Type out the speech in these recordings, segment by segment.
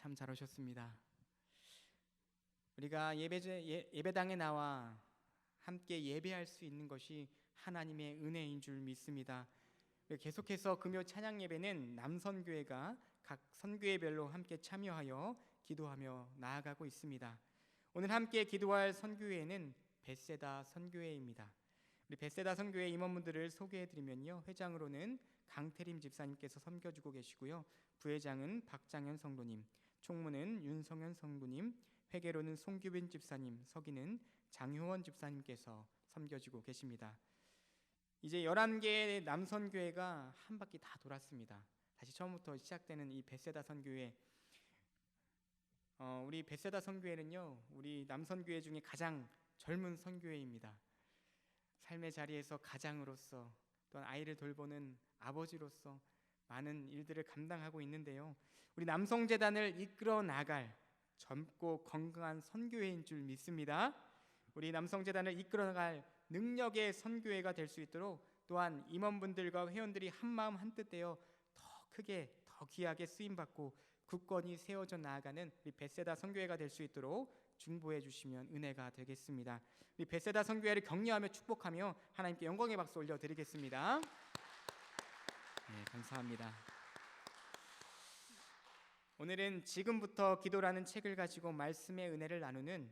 참 잘 오셨습니다. 우리가 예배당에 나와 함께 예배할 수 있는 것이 하나님의 은혜인 줄 믿습니다. 계속해서 금요 찬양 예배는 남선교회가 각 선교회별로 함께 참여하여 기도하며 나아가고 있습니다. 오늘 함께 기도할 선교회는 벳세다 선교회입니다. 우리 벳세다 선교회 임원분들을 소개해드리면요, 회장으로는 강태림 집사님께서 섬겨주고 계시고요, 부회장은 박장현 성도님, 총무는 윤성현 성도님, 회계로는 송규빈 집사님, 서기는 장효원 집사님께서 섬겨주고 계십니다. 이제 11개의 남선교회가 한 바퀴 다 돌았습니다. 다시 처음부터 시작되는 이 벳세다 선교회, 우리 벳세다 선교회는요, 우리 남선교회 중에 가장 젊은 선교회입니다. 삶의 자리에서 가장으로서, 또한 아이를 돌보는 아버지로서 많은 일들을 감당하고 있는데요, 우리 남성재단을 이끌어 나갈 젊고 건강한 선교회인 줄 믿습니다. 우리 남성재단을 이끌어 나갈 능력의 선교회가 될 수 있도록, 또한 임원분들과 회원들이 한마음 한뜻되어 더 크게 더 귀하게 쓰임받고 굳건히 세워져 나아가는 우리 벳세다 선교회가 될 수 있도록 중보해 주시면 은혜가 되겠습니다. 우리 벳세다 선교회를 격려하며 축복하며 하나님께 영광의 박수 올려드리겠습니다. 네, 감사합니다. 오늘은 지금부터 기도라는 책을 가지고 말씀의 은혜를 나누는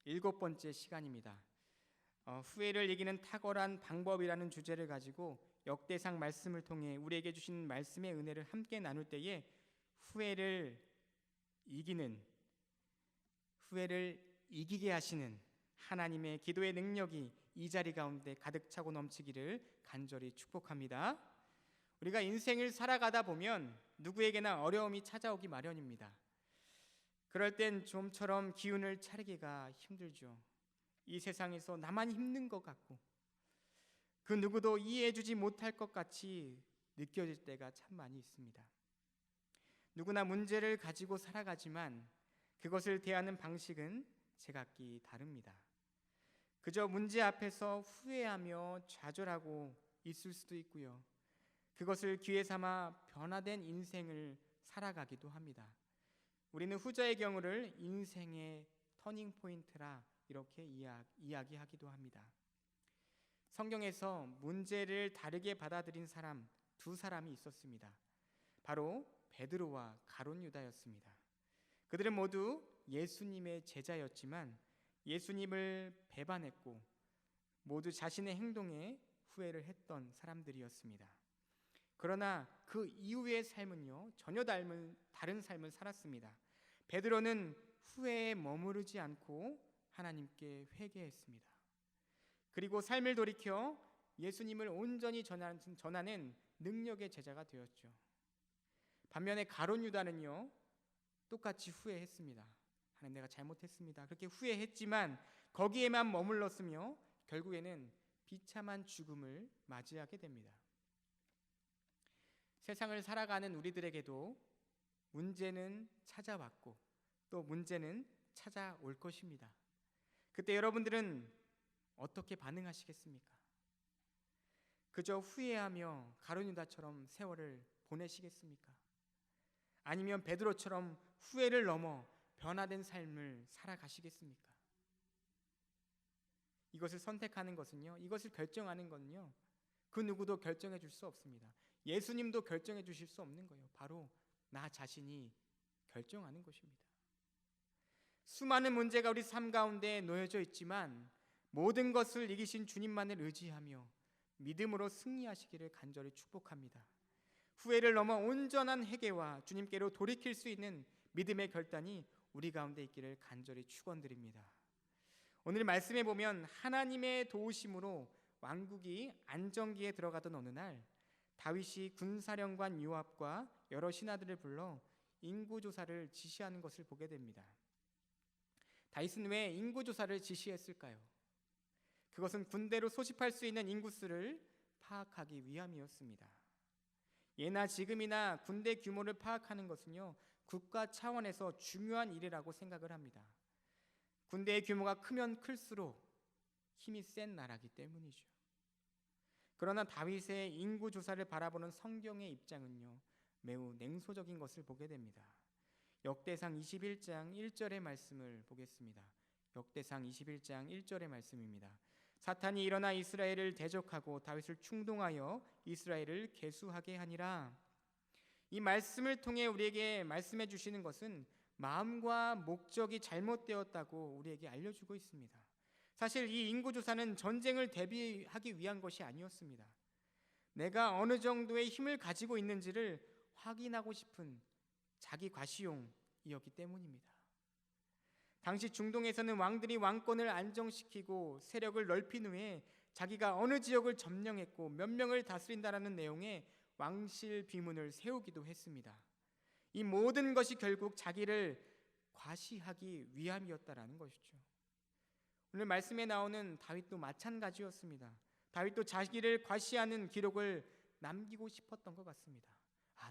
7번째 시간입니다. 후회를 이기는 탁월한 방법이라는 주제를 가지고 역대상 말씀을 통해 우리에게 주신 말씀의 은혜를 함께 나눌 때에 후회를 이기게 하시는 하나님의 기도의 능력이 이 자리 가운데 가득 차고 넘치기를 간절히 축복합니다. 우리가 인생을 살아가다 보면 누구에게나 어려움이 찾아오기 마련입니다. 그럴 땐 좀처럼 기운을 차리기가 힘들죠. 이 세상에서 나만 힘든 것 같고 그 누구도 이해해주지 못할 것 같이 느껴질 때가 참 많이 있습니다. 누구나 문제를 가지고 살아가지만 그것을 대하는 방식은 제각기 다릅니다. 그저 문제 앞에서 후회하며 좌절하고 있을 수도 있고요, 그것을 기회 삼아 변화된 인생을 살아가기도 합니다. 우리는 후자의 경우를 인생의 터닝 포인트라 이렇게 이야기하기도 합니다. 성경에서 문제를 다르게 받아들인 사람 두 사람이 있었습니다. 바로 베드로와 가룟 유다였습니다. 그들은 모두 예수님의 제자였지만 예수님을 배반했고 모두 자신의 행동에 후회를 했던 사람들이었습니다. 그러나 그 이후의 삶은요, 전혀 다른 삶을 살았습니다. 베드로는 후회에 머무르지 않고 하나님께 회개했습니다. 그리고 삶을 돌이켜 예수님을 온전히 전하는 능력의 제자가 되었죠. 반면에 가룟 유다는요, 똑같이 후회했습니다. 하나님, 내가 잘못했습니다. 그렇게 후회했지만 거기에만 머물렀으며 결국에는 비참한 죽음을 맞이하게 됩니다. 세상을 살아가는 우리들에게도 문제는 찾아왔고 또 문제는 찾아올 것입니다. 그때 여러분들은 어떻게 반응하시겠습니까? 그저 후회하며 가룟 유다처럼 세월을 보내시겠습니까? 아니면 베드로처럼 후회를 넘어 변화된 삶을 살아가시겠습니까? 이것을 선택하는 것은요, 이것을 결정하는 것은요, 그 누구도 결정해 줄 수 없습니다. 예수님도 결정해 주실 수 없는 거예요. 바로 나 자신이 결정하는 것입니다. 수많은 문제가 우리 삶 가운데 놓여져 있지만 모든 것을 이기신 주님만을 의지하며 믿음으로 승리하시기를 간절히 축복합니다. 후회를 넘어 온전한 회개와 주님께로 돌이킬 수 있는 믿음의 결단이 우리 가운데 있기를 간절히 축원드립니다. 오늘 말씀에 보면 하나님의 도우심으로 왕국이 안정기에 들어가던 어느 날 다윗이 군사령관 요압과 여러 신하들을 불러 인구조사를 지시하는 것을 보게 됩니다. 다윗은 왜 인구조사를 지시했을까요? 그것은 군대로 소집할 수 있는 인구수를 파악하기 위함이었습니다. 예나 지금이나 군대 규모를 파악하는 것은요, 국가 차원에서 중요한 일이라고 생각을 합니다. 군대의 규모가 크면 클수록 힘이 센 나라이기 때문이죠. 그러나 다윗의 인구 조사를 바라보는 성경의 입장은요, 매우 냉소적인 것을 보게 됩니다. 역대상 21장 1절의 말씀을 보겠습니다. 역대상 21장 1절의 말씀입니다. 사탄이 일어나 이스라엘을 대적하고 다윗을 충동하여 이스라엘을 계수하게 하니라. 이 말씀을 통해 우리에게 말씀해 주시는 것은 마음과 목적이 잘못되었다고 우리에게 알려주고 있습니다. 사실 이 인구조사는 전쟁을 대비하기 위한 것이 아니었습니다. 내가 어느 정도의 힘을 가지고 있는지를 확인하고 싶은 자기 과시용이었기 때문입니다. 당시 중동에서는 왕들이 왕권을 안정시키고 세력을 넓힌 후에 자기가 어느 지역을 점령했고 몇 명을 다스린다라는 내용의 왕실 비문을 세우기도 했습니다. 이 모든 것이 결국 자기를 과시하기 위함이었다라는 것이죠. 오늘 말씀에 나오는 다윗도 마찬가지였습니다. 다윗도 자기를 과시하는 기록을 남기고 싶었던 것 같습니다.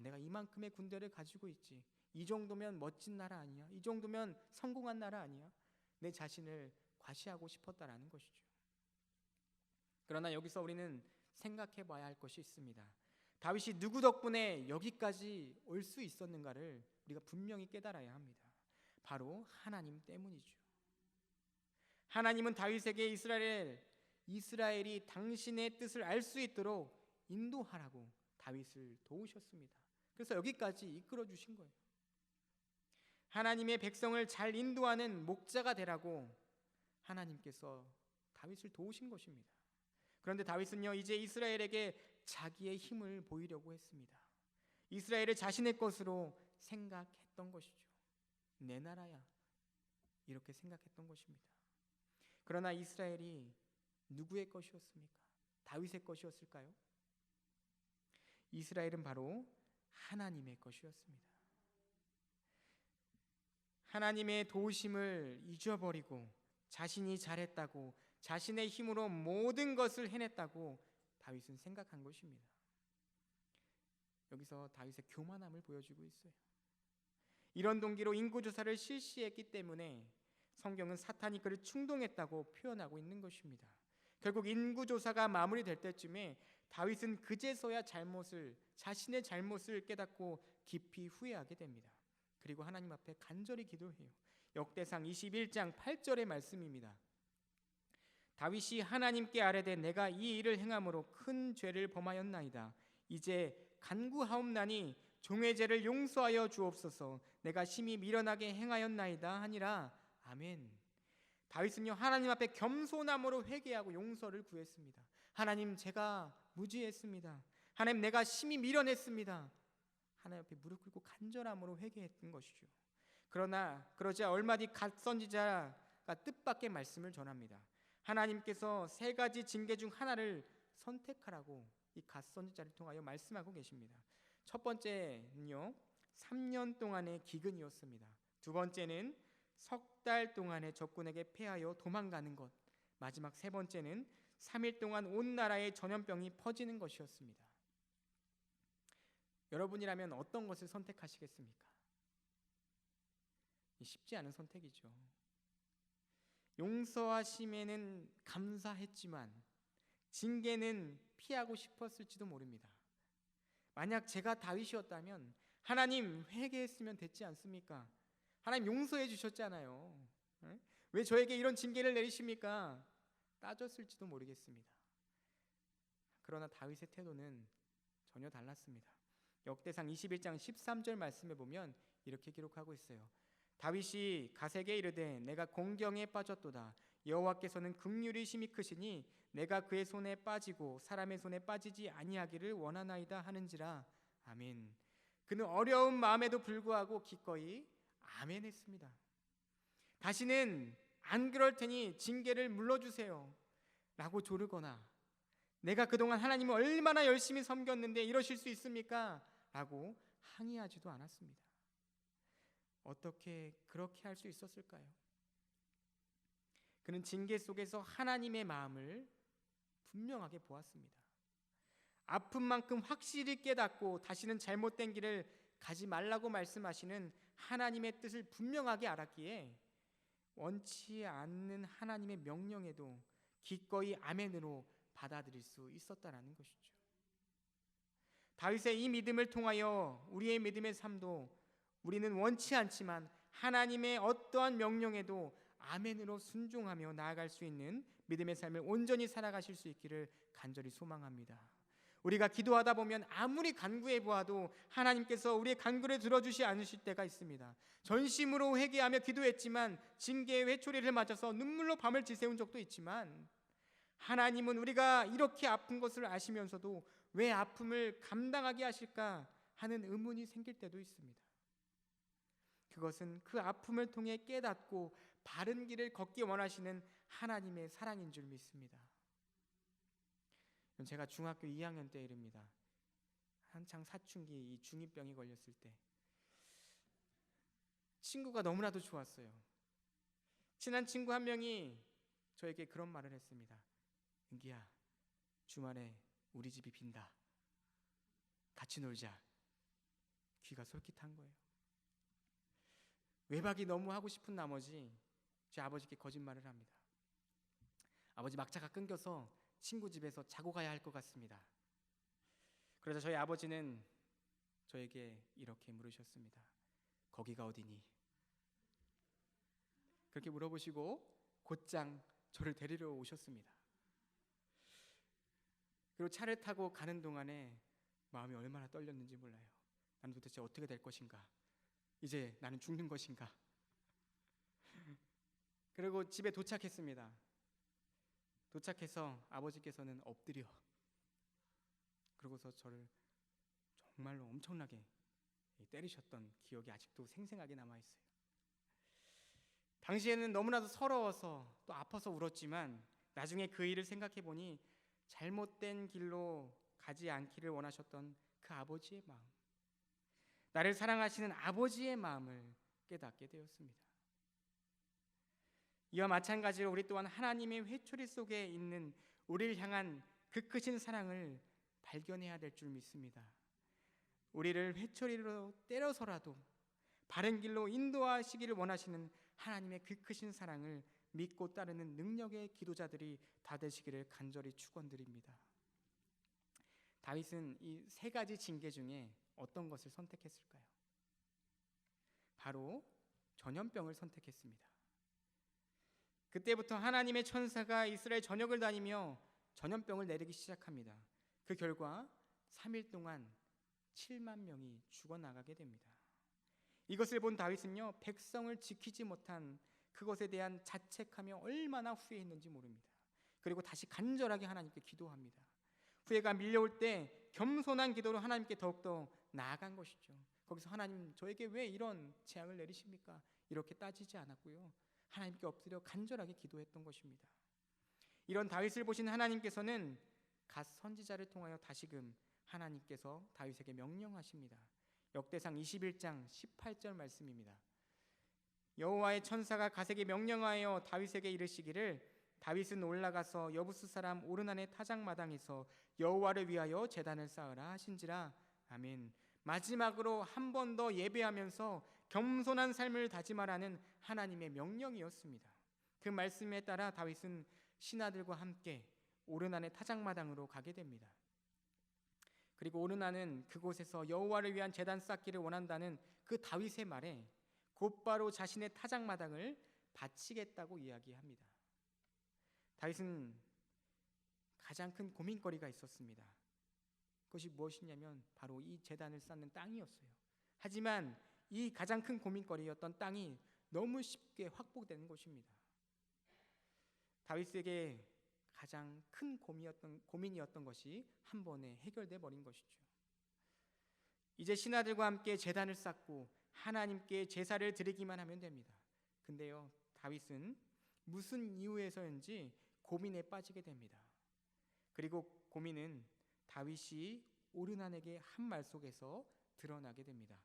내가 이만큼의 군대를 가지고 있지. 이 정도면 멋진 나라 아니야? 이 정도면 성공한 나라 아니야? 내 자신을 과시하고 싶었다라는 것이죠. 그러나 여기서 우리는 생각해 봐야 할 것이 있습니다. 다윗이 누구 덕분에 여기까지 올 수 있었는가를 우리가 분명히 깨달아야 합니다. 바로 하나님 때문이죠. 하나님은 다윗에게 이스라엘이 당신의 뜻을 알 수 있도록 인도하라고 다윗을 도우셨습니다. 그래서 여기까지 이끌어 주신 거예요. 하나님의 백성을 잘 인도하는 목자가 되라고 하나님께서 다윗을 도우신 것입니다. 그런데 다윗은요, 이제 이스라엘에게 자기의 힘을 보이려고 했습니다. 이스라엘을 자신의 것으로 생각했던 것이죠. 내 나라야, 이렇게 생각했던 것입니다. 그러나 이스라엘이 누구의 것이었습니까? 다윗의 것이었을까요? 이스라엘은 바로 하나님의 것이었습니다. 하나님의 도우심을 잊어버리고 자신이 잘했다고, 자신의 힘으로 모든 것을 해냈다고 다윗은 생각한 것입니다. 여기서 다윗의 교만함을 보여주고 있어요. 이런 동기로 인구조사를 실시했기 때문에 성경은 사탄이 그를 충동했다고 표현하고 있는 것입니다. 결국 인구조사가 마무리될 때쯤에 다윗은 그제서야 자신의 잘못을 깨닫고 깊이 후회하게 됩니다. 그리고 하나님 앞에 간절히 기도해요. 역대상 21장 8절의 말씀입니다. 다윗이 하나님께 아뢰되 내가 이 일을 행함으로 큰 죄를 범하였나이다. 이제 간구하옵나니 종의 죄를 용서하여 주옵소서. 내가 심히 미련하게 행하였나이다 하니라. 아멘. 다윗은요, 하나님 앞에 겸손함으로 회개하고 용서를 구했습니다. 하나님, 제가 무지했습니다. 하나님, 내가 심히 미련했습니다. 하나님 앞에 무릎 꿇고 간절함으로 회개했던 것이죠. 그러나 그러자 얼마 뒤 갓 선지자가 뜻밖의 말씀을 전합니다. 하나님께서 세 가지 징계 중 하나를 선택하라고 이 갓 선지자를 통하여 말씀하고 계십니다. 첫 번째는요, 3년 동안의 기근이었습니다. 두 번째는 석 달 동안의 적군에게 패하여 도망가는 것. 마지막 세 번째는 3일 동안 온 나라에 전염병이 퍼지는 것이었습니다. 여러분이라면 어떤 것을 선택하시겠습니까? 쉽지 않은 선택이죠. 용서하심에는 감사했지만 징계는 피하고 싶었을지도 모릅니다. 만약 제가 다윗이었다면 하나님, 회개했으면 됐지 않습니까? 하나님 용서해 주셨잖아요. 왜 저에게 이런 징계를 내리십니까? 따졌을지도 모르겠습니다. 그러나 다윗의 태도는 전혀 달랐습니다. 역대상 21장 13절 말씀에 보면 이렇게 기록하고 있어요. 다윗이 갓에게 이르되 내가 공경에 빠졌도다. 여호와께서는 긍휼이 심히 크시니 내가 그의 손에 빠지고 사람의 손에 빠지지 아니하기를 원하나이다 하는지라. 아멘. 그는 어려운 마음에도 불구하고 기꺼이 아멘 했습니다. 다시는 안 그럴 테니 징계를 물러주세요 라고 조르거나 내가 그동안 하나님을 얼마나 열심히 섬겼는데 이러실 수 있습니까? 라고 항의하지도 않았습니다. 어떻게 그렇게 할 수 있었을까요? 그는 징계 속에서 하나님의 마음을 분명하게 보았습니다. 아픈 만큼 확실히 깨닫고 다시는 잘못된 길을 가지 말라고 말씀하시는 하나님의 뜻을 분명하게 알았기에 원치 않는 하나님의 명령에도 기꺼이 아멘으로 받아들일 수 있었다라는 것이죠. 다윗의 이 믿음을 통하여 우리의 믿음의 삶도 우리는 원치 않지만 하나님의 어떠한 명령에도 아멘으로 순종하며 나아갈 수 있는 믿음의 삶을 온전히 살아가실 수 있기를 간절히 소망합니다. 우리가 기도하다 보면 아무리 간구해 보아도 하나님께서 우리의 간구를 들어주시 않으실 때가 있습니다. 전심으로 회개하며 기도했지만 징계의 회초리를 맞아서 눈물로 밤을 지새운 적도 있지만 하나님은 우리가 이렇게 아픈 것을 아시면서도 왜 아픔을 감당하게 하실까 하는 의문이 생길 때도 있습니다. 그것은 그 아픔을 통해 깨닫고 바른 길을 걷기 원하시는 하나님의 사랑인 줄 믿습니다. 제가 중학교 2학년 때 일입니다. 한창 사춘기 이 중2병이 걸렸을 때 친구가 너무나도 좋았어요. 친한 친구 한 명이 저에게 그런 말을 했습니다. 은기야, 주말에 우리 집이 빈다. 같이 놀자. 귀가 솔깃한 거예요. 외박이 너무 하고 싶은 나머지 제 아버지께 거짓말을 합니다. 아버지 막차가 끊겨서 친구 집에서 자고 가야 할 것 같습니다. 그러자 저희 아버지는 저에게 이렇게 물으셨습니다. 거기가 어디니? 그렇게 물어보시고 곧장 저를 데리러 오셨습니다. 그리고 차를 타고 가는 동안에 마음이 얼마나 떨렸는지 몰라요. 나는 도대체 어떻게 될 것인가? 이제 나는 죽는 것인가? 그리고 집에 도착했습니다. 도착해서 아버지께서는 엎드려 그러고서 저를 정말로 엄청나게 때리셨던 기억이 아직도 생생하게 남아있어요. 당시에는 너무나도 서러워서 또 아파서 울었지만 나중에 그 일을 생각해보니 잘못된 길로 가지 않기를 원하셨던 그 아버지의 마음, 나를 사랑하시는 아버지의 마음을 깨닫게 되었습니다. 이와 마찬가지로 우리 또한 하나님의 회초리 속에 있는 우리를 향한 그 크신 사랑을 발견해야 될 줄 믿습니다. 우리를 회초리로 때려서라도 바른 길로 인도하시기를 원하시는 하나님의 그 크신 사랑을 믿고 따르는 능력의 기도자들이 다 되시기를 간절히 축원드립니다. 다윗은 이 세 가지 징계 중에 어떤 것을 선택했을까요? 바로 전염병을 선택했습니다. 그때부터 하나님의 천사가 이스라엘 전역을 다니며 전염병을 내리기 시작합니다. 그 결과 3일 동안 7만 명이 죽어나가게 됩니다. 이것을 본 다윗은요, 백성을 지키지 못한 그것에 대한 자책하며 얼마나 후회했는지 모릅니다. 그리고 다시 간절하게 하나님께 기도합니다. 후회가 밀려올 때 겸손한 기도로 하나님께 더욱더 나아간 것이죠. 거기서 하나님, 저에게 왜 이런 재앙을 내리십니까? 이렇게 따지지 않았고요, 하나님께 엎드려 간절하게 기도했던 것입니다. 이런 다윗을 보신 하나님께서는 갓 선지자를 통하여 다시금 하나님께서 다윗에게 명령하십니다. 역대상 21장 18절 말씀입니다. 여호와의 천사가 갓에게 명령하여 다윗에게 이르시기를 다윗은 올라가서 여부스 사람 오르난의 타작마당에서 여호와를 위하여 제단을 쌓으라 하신지라. 아멘. 마지막으로 한 번 더 예배하면서 겸손한 삶을 다짐하라는 하나님의 명령이었습니다. 그 말씀에 따라 다윗은 신하들과 함께 오르난의 타작마당으로 가게 됩니다. 그리고 오르난은 그곳에서 여호와를 위한 제단 쌓기를 원한다는 그 다윗의 말에 곧바로 자신의 타작마당을 바치겠다고 이야기합니다. 다윗은 가장 큰 고민거리가 있었습니다. 그것이 무엇이냐면 바로 이 제단을 쌓는 땅이었어요. 하지만 이 가장 큰 고민거리였던 땅이 너무 쉽게 확보되는 것입니다. 다윗에게 가장 큰 고민이었던 것이 한 번에 해결돼 버린 것이죠. 이제 신하들과 함께 제단을 쌓고 하나님께 제사를 드리기만 하면 됩니다. 근데요, 다윗은 무슨 이유에서인지 고민에 빠지게 됩니다. 그리고 고민은 다윗이 오르난에게 한 말 속에서 드러나게 됩니다.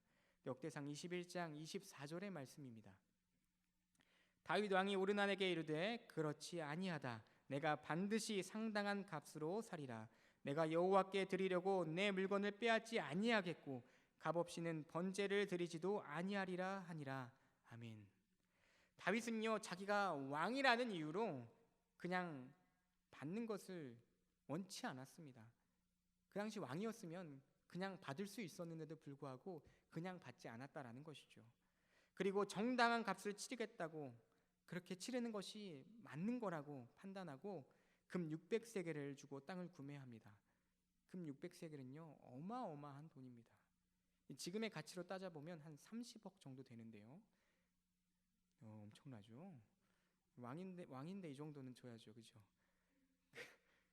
역대상 21장 24절의 말씀입니다. 다윗 왕이 오르난에게 이르되 그렇지 아니하다. 내가 반드시 상당한 값으로 사리라. 내가 여호와께 드리려고 내 물건을 빼앗지 아니하겠고 값없이는 번제를 드리지도 아니하리라 하니라. 아멘. 다윗은요, 자기가 왕이라는 이유로 그냥 받는 것을 원치 않았습니다. 그 당시 왕이었으면 그냥 받을 수 있었는데도 불구하고 그냥 받지 않았다라는 것이죠. 그리고 정당한 값을 치르겠다고 그렇게 치르는 것이 맞는 거라고 판단하고 금 600세겔을 주고 땅을 구매합니다. 금 600세겔은요 어마어마한 돈입니다. 지금의 가치로 따져보면 한 30억 정도 되는데요. 엄청나죠. 왕인데 이 정도는 줘야죠, 그죠?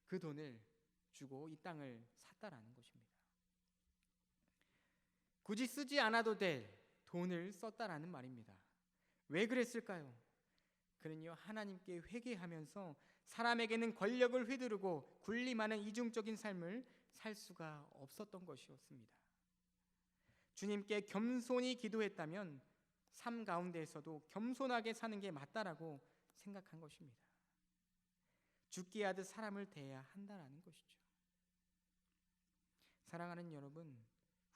그 돈을 주고 이 땅을 샀다라는 것입니다. 굳이 쓰지 않아도 될 돈을 썼다라는 말입니다. 왜 그랬을까요? 그는요 하나님께 회개하면서 사람에게는 권력을 휘두르고 군림하는 이중적인 삶을 살 수가 없었던 것이었습니다. 주님께 겸손히 기도했다면 삶 가운데에서도 겸손하게 사는 게 맞다라고 생각한 것입니다. 죽게 하듯 사람을 대해야 한다라는 것이죠. 사랑하는 여러분,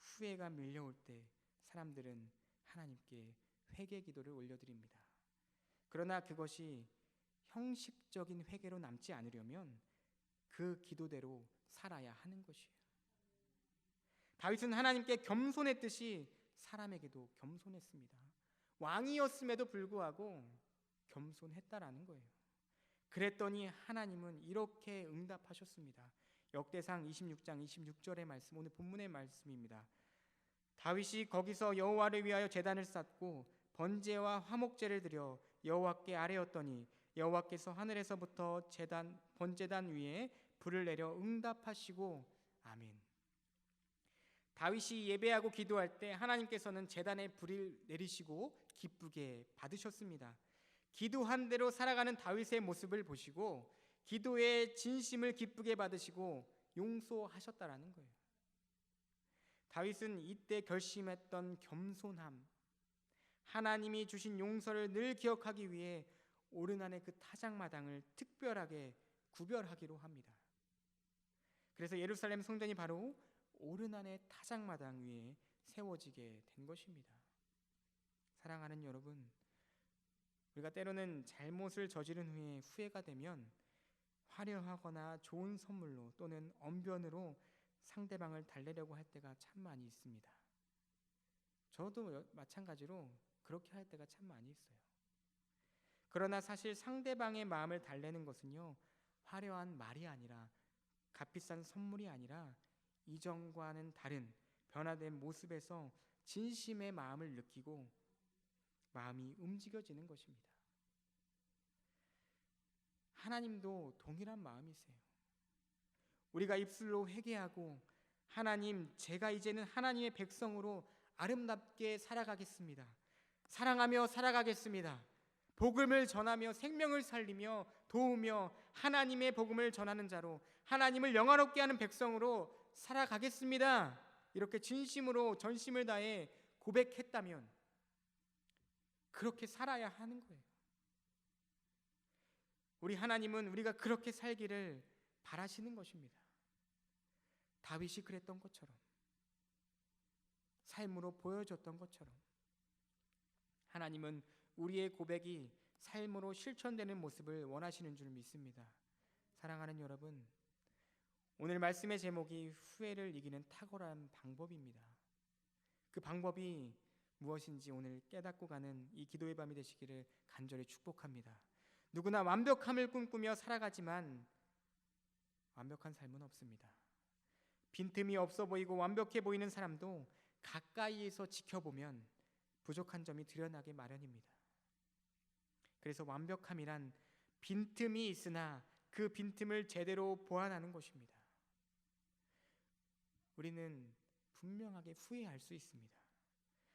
후회가 밀려올 때 사람들은 하나님께 회개 기도를 올려드립니다. 그러나 그것이 형식적인 회개로 남지 않으려면 그 기도대로 살아야 하는 것이에요. 다윗은 하나님께 겸손했듯이 사람에게도 겸손했습니다. 왕이었음에도 불구하고 겸손했다라는 거예요. 그랬더니 하나님은 이렇게 응답하셨습니다. 역대상 26장 26절의 말씀, 오늘 본문의 말씀입니다. 다윗이 거기서 여호와를 위하여 제단을 쌓고 번제와 화목제를 드려 여호와께 아뢰었더니 여호와께서 하늘에서부터 번제단 위에 불을 내려 응답하시고 아멘. 다윗이 예배하고 기도할 때 하나님께서는 제단에 불을 내리시고 기쁘게 받으셨습니다. 기도한 대로 살아가는 다윗의 모습을 보시고 기도의 진심을 기쁘게 받으시고 용서하셨다라는 거예요. 다윗은 이때 결심했던 겸손함, 하나님이 주신 용서를 늘 기억하기 위해 오르난의 그 타작마당을 특별하게 구별하기로 합니다. 그래서 예루살렘 성전이 바로 오르난의 타작마당 위에 세워지게 된 것입니다. 사랑하는 여러분, 우리가 때로는 잘못을 저지른 후에 후회가 되면 화려하거나 좋은 선물로 또는 언변으로 상대방을 달래려고 할 때가 참 많이 있습니다. 저도 마찬가지로 그렇게 할 때가 참 많이 있어요. 그러나 사실 상대방의 마음을 달래는 것은요, 화려한 말이 아니라 값비싼 선물이 아니라 이전과는 다른 변화된 모습에서 진심의 마음을 느끼고 마음이 움직여지는 것입니다. 하나님도 동일한 마음이세요. 우리가 입술로 회개하고 하나님, 제가 이제는 하나님의 백성으로 아름답게 살아가겠습니다. 사랑하며 살아가겠습니다. 복음을 전하며 생명을 살리며 도우며 하나님의 복음을 전하는 자로 하나님을 영화롭게 하는 백성으로 살아가겠습니다. 이렇게 진심으로 전심을 다해 고백했다면 그렇게 살아야 하는 거예요. 우리 하나님은 우리가 그렇게 살기를 바라시는 것입니다. 다윗이 그랬던 것처럼, 삶으로 보여줬던 것처럼 하나님은 우리의 고백이 삶으로 실천되는 모습을 원하시는 줄 믿습니다. 사랑하는 여러분, 오늘 말씀의 제목이 후회를 이기는 탁월한 방법입니다. 그 방법이 무엇인지 오늘 깨닫고 가는 이 기도의 밤이 되시기를 간절히 축복합니다. 누구나 완벽함을 꿈꾸며 살아가지만 완벽한 삶은 없습니다. 빈틈이 없어 보이고 완벽해 보이는 사람도 가까이에서 지켜보면 부족한 점이 드러나게 마련입니다. 그래서 완벽함이란 빈틈이 있으나 그 빈틈을 제대로 보완하는 것입니다. 우리는 분명하게 후회할 수 있습니다.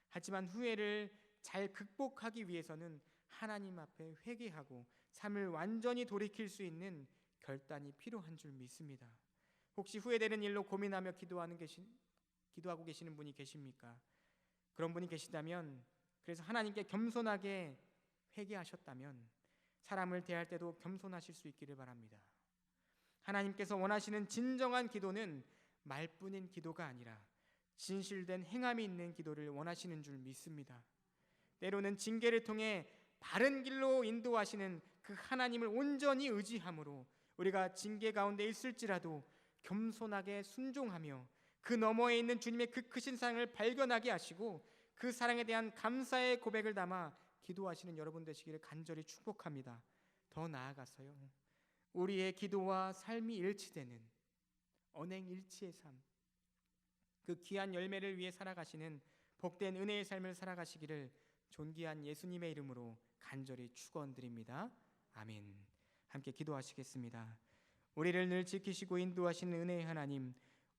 하지만 후회를 잘 극복하기 위해서는 하나님 앞에 회개하고 삶을 완전히 돌이킬 수 있는 결단이 필요한 줄 믿습니다. 혹시 후회되는 일로 고민하며 기도하고 계시는 분이 계십니까? 그런 분이 계시다면, 그래서 하나님께 겸손하게 회개하셨다면 사람을 대할 때도 겸손하실 수 있기를 바랍니다. 하나님께서 원하시는 진정한 기도는 말뿐인 기도가 아니라 진실된 행함이 있는 기도를 원하시는 줄 믿습니다. 때로는 징계를 통해 바른 길로 인도하시는 그 하나님을 온전히 의지함으로 우리가 징계 가운데 있을지라도 겸손하게 순종하며 그 너머에 있는 주님의 그 크신 사랑을 발견하게 하시고 그 사랑에 대한 감사의 고백을 담아 기도하시는 여러분 되시기를 간절히 축복합니다. 더 나아가서요, 우리의 기도와 삶이 일치되는 언행일치의 삶, 그 귀한 열매를 위해 살아가시는 복된 은혜의 삶을 살아가시기를 존귀한 예수님의 이름으로 간절히 축원드립니다. 아멘. 함께 기도하시겠습니다. 우리를 늘 지키시고 인도하시는 은혜의 하나님,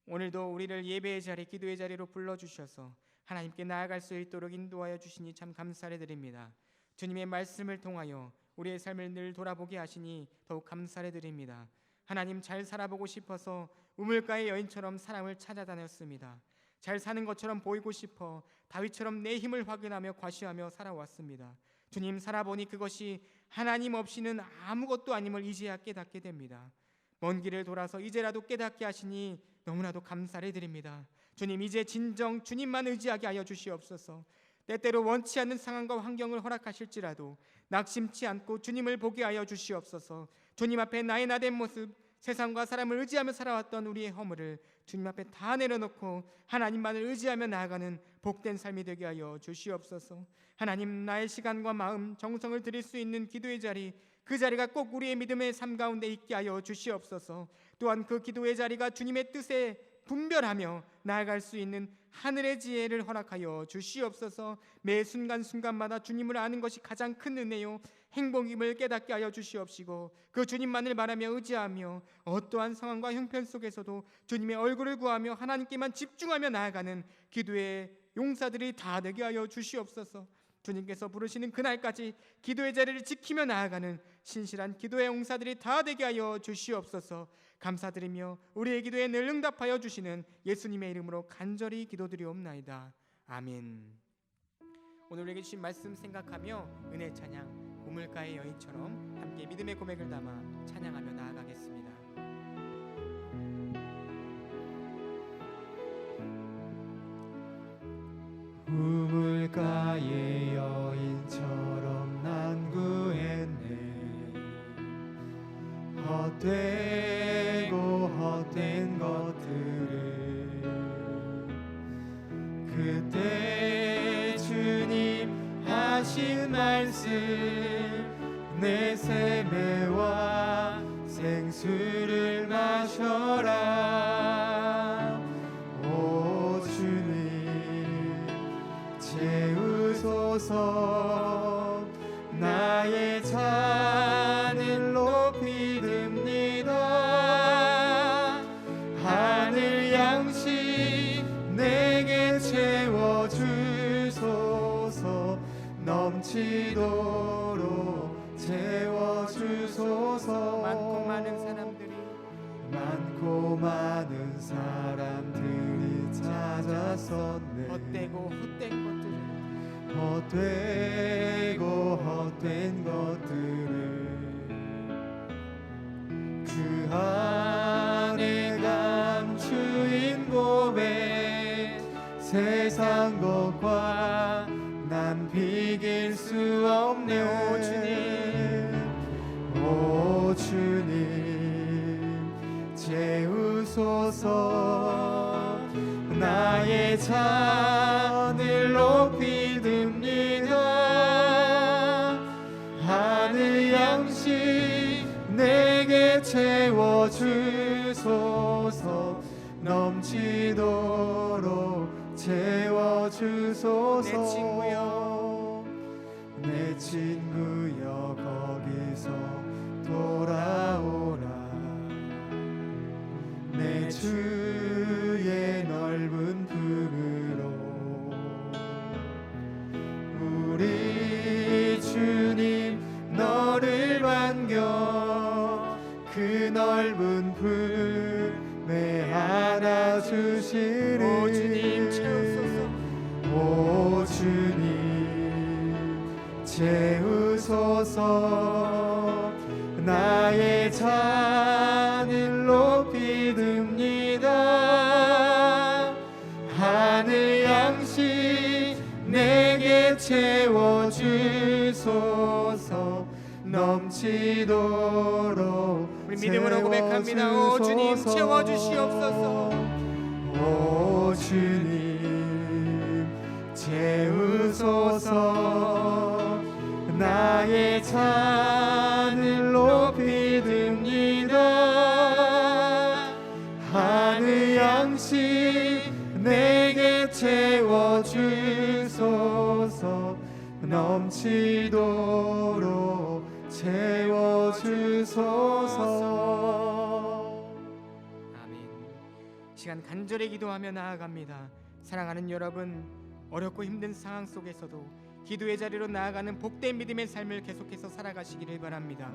오늘도 우리를 예배의 자리, 기도의 자리로 불러주셔서 하나님께 나아갈 수 있도록 인도하여 주시니 참 감사를 드립니다. 주님의 말씀을 통하여 우리의 삶을 늘 돌아보게 하시니 더욱 감사를 드립니다. 하나님, 잘 살아보고 싶어서 우물가의 여인처럼 사람을 찾아다녔습니다. 잘 사는 것처럼 보이고 싶어 다윗처럼 내 힘을 확인하며 과시하며 살아왔습니다. 주님, 살아보니 그것이 하나님 없이는 아무것도 아님을 이제야 깨닫게 됩니다. 먼 길을 돌아서 이제라도 깨닫게 하시니 너무나도 감사를 드립니다. 주님, 이제 진정 주님만 의지하게 하여 주시옵소서. 때때로 원치 않는 상황과 환경을 허락하실지라도 낙심치 않고 주님을 보게 하여 주시옵소서. 주님 앞에 나의 나된 모습, 세상과 사람을 의지하며 살아왔던 우리의 허물을 주님 앞에 다 내려놓고 하나님만을 의지하며 나아가는 복된 삶이 되게 하여 주시옵소서. 하나님, 나의 시간과 마음, 정성을 드릴 수 있는 기도의 자리, 그 자리가 꼭 우리의 믿음의 삶 가운데 있게 하여 주시옵소서. 또한 그 기도의 자리가 주님의 뜻에 분별하며 나아갈 수 있는 하늘의 지혜를 허락하여 주시옵소서. 매 순간순간마다 주님을 아는 것이 가장 큰 은혜요 행복임을 깨닫게 하여 주시옵시고, 그 주님만을 바라며 의지하며 어떠한 상황과 형편 속에서도 주님의 얼굴을 구하며 하나님께만 집중하며 나아가는 기도의 용사들이 다 되게 하여 주시옵소서. 주님께서 부르시는 그날까지 기도의 자리를 지키며 나아가는 신실한 기도의 용사들이 다 되게 하여 주시옵소서. 감사드리며 우리의 기도에 늘 응답하여 주시는 예수님의 이름으로 간절히 기도드리옵나이다. 아멘. 오늘 우리에게 주신 말씀 생각하며 은혜 찬양, 우물가의 여인처럼 함께 믿음의 고백을 담아 찬양하며 나아가겠습니다. 우물가의 여인처럼 난 구했네. 헛되고 헛된 것들을 그때 주님 하신 말씀, 내 세매와 생수를 마셔라. 오 주님 채우소서. 나의 잔을 높이 듭니다. 하늘 양식 내게 채워주소서. 넘치도록 채워주소서. 많고 많은 사람들이 찾았었네. 헛되고 헛된 것들을, 헛되고 헛된 것들을 그 안에 감추인 고백, 세상 것과 난 비길 수 없네. 오 주님 채우소서. 나의 잔을 높이 듭니다. 하늘 양식 내게 채워주소서. 넘치도록 채워주소서. 내 친구여, 내 친구여 거기서 돌아오라. 내 주의 넓은 품으로. 우리 주님 너를 반겨 그 넓은 품에 안아주시리. 오 주님 채우소서. 오 주님 채우소서. 나의 잔을 높이 듭니다. 하늘 양식 내게 채워주소서. 넘치도록 우리 믿음으로 고백합니다. 오 주님 채워주시옵소서. 오 오 주님 채우소서. 나의 잔을 높이 듭니다. 하늘 양식 내게 채워주소서. 넘치도록 채워주소서. 아멘. 시간 간절히 기도하며 나아갑니다. 사랑하는 여러분, 어렵고 힘든 상황 속에서도 기도의 자리로 나아가는 복된 믿음의 삶을 계속해서 살아가시기를 바랍니다.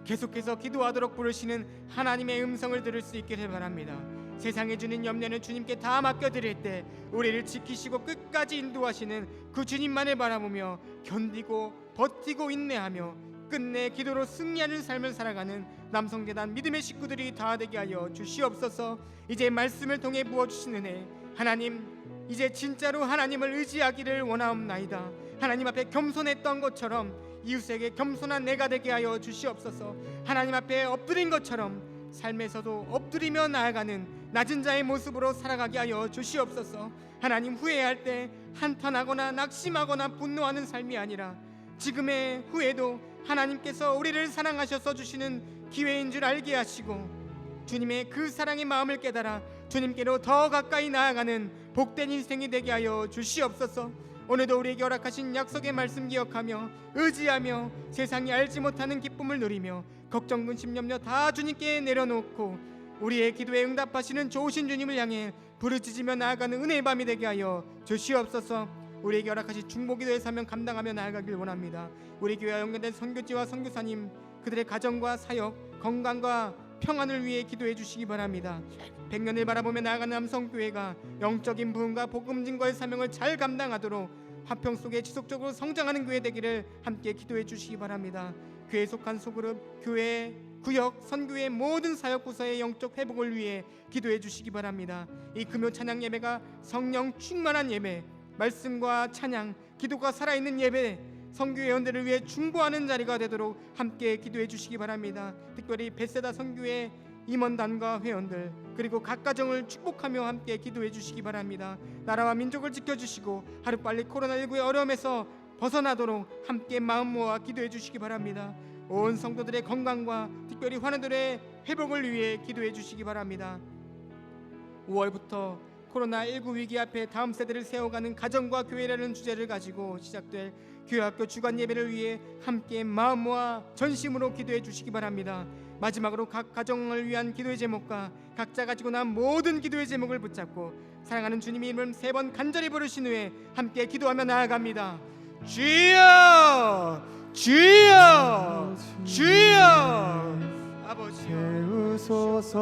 계속해서 기도하도록 부르시는 하나님의 음성을 들을 수 있기를 바랍니다. 세상에 주는 염려는 주님께 다 맡겨드릴 때 우리를 지키시고 끝까지 인도하시는 그 주님만을 바라보며 견디고 버티고 인내하며 끝내 기도로 승리하는 삶을 살아가는 남성재단 믿음의 식구들이 다 되게 하여 주시옵소서. 이제 말씀을 통해 부어주신 은혜, 하나님 이제 진짜로 하나님을 의지하기를 원하옵나이다. 하나님 앞에 겸손했던 것처럼 이웃에게 겸손한 내가 되게 하여 주시옵소서. 하나님 앞에 엎드린 것처럼 삶에서도 엎드리며 나아가는 낮은 자의 모습으로 살아가게 하여 주시옵소서. 하나님, 후회할 때 한탄하거나 낙심하거나 분노하는 삶이 아니라 지금의 후회도 하나님께서 우리를 사랑하셔서 주시는 기회인 줄 알게 하시고 주님의 그 사랑의 마음을 깨달아 주님께로 더 가까이 나아가는 복된 인생이 되게 하여 주시옵소서. 오늘도 우리에게 허락하신 약속의 말씀 기억하며 의지하며 세상이 알지 못하는 기쁨을 누리며 걱정, 근심, 염려 다 주님께 내려놓고 우리의 기도에 응답하시는 좋으신 주님을 향해 부르짖으며 나아가는 은혜의 밤이 되게 하여 주시옵소서. 우리에게 허락하신 중보기도의 사명 감당하며 나아가길 원합니다. 우리 교회와 연결된 선교지와 선교사님, 그들의 가정과 사역, 건강과 평안을 위해 기도해 주시기 바랍니다. 100년을 바라보며 나아가는 남성교회가 영적인 부흥과 복음 증거의 사명을 잘 감당하도록 화평 속에 지속적으로 성장하는 교회 되기를 함께 기도해 주시기 바랍니다. 교회에 속한 소그룹, 교회, 구역, 선교의 모든 사역 부서의 영적 회복을 위해 기도해 주시기 바랍니다. 이 금요 찬양 예배가 성령 충만한 예배, 말씀과 찬양, 기도가 살아있는 예배, 선교회원들을 위해 중보하는 자리가 되도록 함께 기도해 주시기 바랍니다. 특별히 벳세다 선교회 임원단과 회원들, 그리고 각 가정을 축복하며 함께 기도해 주시기 바랍니다. 나라와 민족을 지켜주시고 하루빨리 코로나19의 어려움에서 벗어나도록 함께 마음 모아 기도해 주시기 바랍니다. 온 성도들의 건강과 특별히 환우들의 회복을 위해 기도해 주시기 바랍니다. 5월부터 코로나19 위기 앞에 다음 세대를 세워가는 가정과 교회라는 주제를 가지고 시작될 교회학교 주간 예배를 위해 함께 마음 모아 전심으로 기도해 주시기 바랍니다. 마지막으로 각 가정을 위한 기도의 제목과 각자 가지고 난 모든 기도의 제목을 붙잡고 사랑하는 주님의 이름을 3번 간절히 부르신 후에 함께 기도하며 나아갑니다. 주여, 주여, 주여, 아버지 채우소서.